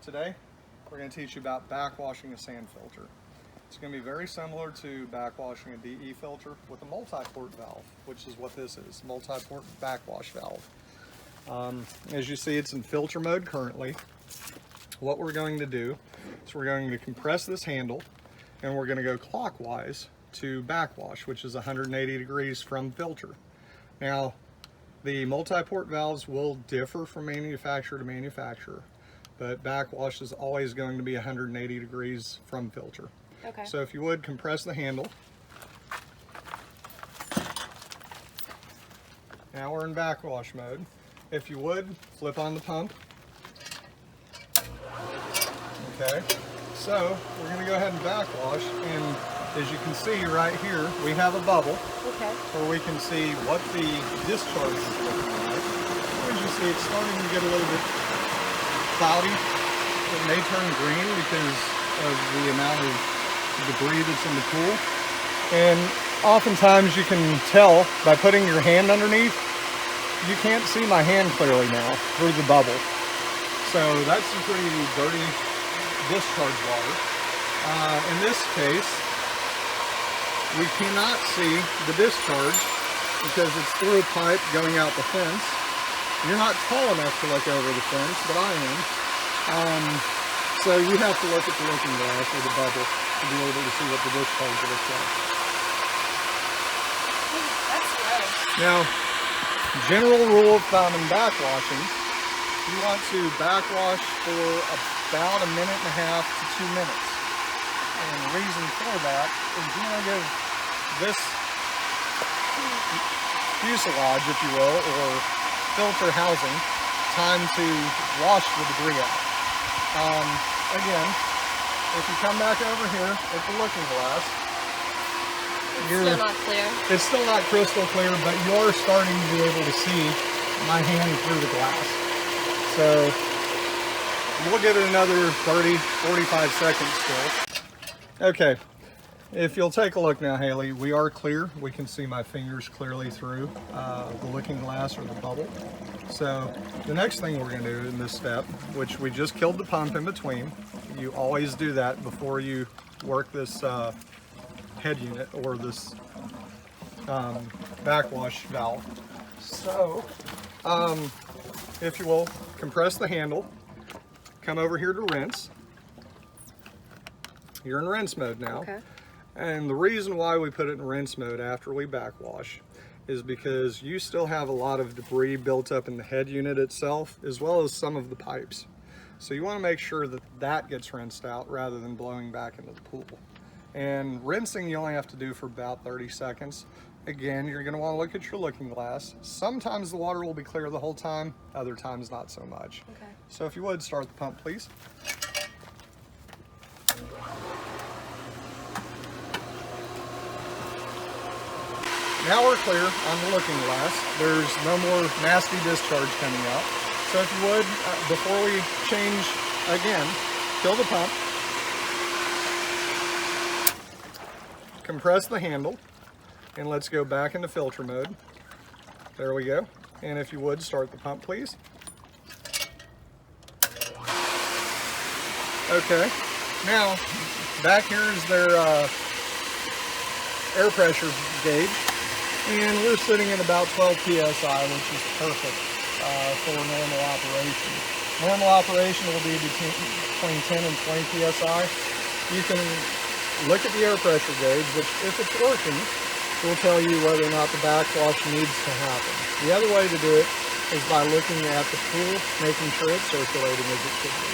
Today, we're going to teach you about backwashing a sand filter. It's going to be very similar to backwashing a DE filter with a multi-port valve, which is what this is, multi-port backwash valve. As you see, it's in filter mode currently. What we're going to do is we're going to compress this handle and we're going to go clockwise to backwash, which is 180 degrees from filter. Now, the multi-port valves will differ from manufacturer to manufacturer, but backwash is always going to be 180 degrees from filter. Okay. So if you would, compress the handle. Now we're in backwash mode. If you would, flip on the pump. Okay, so we're going to go ahead and backwash, and as you can see right here, we have a bubble. Okay. Where we can see what the discharge is looking like. As you see, it's starting to get a little bit cloudy. It may turn green because of the amount of debris that's in the pool. And oftentimes you can tell by putting your hand underneath, you can't see my hand clearly now through the bubble. So that's some pretty dirty discharge water. In this case, we cannot see the discharge because it's through a pipe going out the fence. You're not tall enough to look over the fence, but I am. So you have to look at the looking glass or the bubble to be able to see what the discharge looks like. That's low. Now, general rule of thumb in backwashing, you want to backwash for about 1.5 to 2 minutes. And the reason for that is you want to give this fuselage, if you will, or filter housing, time to wash the debris out. Again, if you come back over here at the looking glass, Still not clear. it's still not crystal clear, but you're starting to be able to see my hand through the glass. So we'll give it another 30, 45 seconds still. Okay, if you'll take a look now, Haley, we are clear. We can see my fingers clearly through the looking glass or the bubble. So the next thing we're going to do in this step, which we just killed the pump in between, you always do that before you work this head unit or this backwash valve. So if you will, compress the handle, come over here to rinse. You're in rinse mode now. Okay. And the reason why we put it in rinse mode after we backwash is because you still have a lot of debris built up in the head unit itself, as well as some of the pipes. So you want to make sure that that gets rinsed out rather than blowing back into the pool. And rinsing you only have to do for about 30 seconds. Again, you're going to want to look at your looking glass. Sometimes the water will be clear the whole time, other times not so much. Okay. So if you would, start the pump, please. Now we're clear on the looking glass. There's no more nasty discharge coming out. So if you would, before we change again, kill the pump, compress the handle, and let's go back into filter mode. There we go. And if you would, start the pump, please. Okay. Now, back here is their air pressure gauge. And we're sitting at about 12 psi, which is perfect for normal operation. Normal operation will be between 10 and 20 psi. You can look at the air pressure gauge, which if it's working, will tell you whether or not the backwash needs to happen. The other way to do it is by looking at the pool, making sure it's circulating as it should be.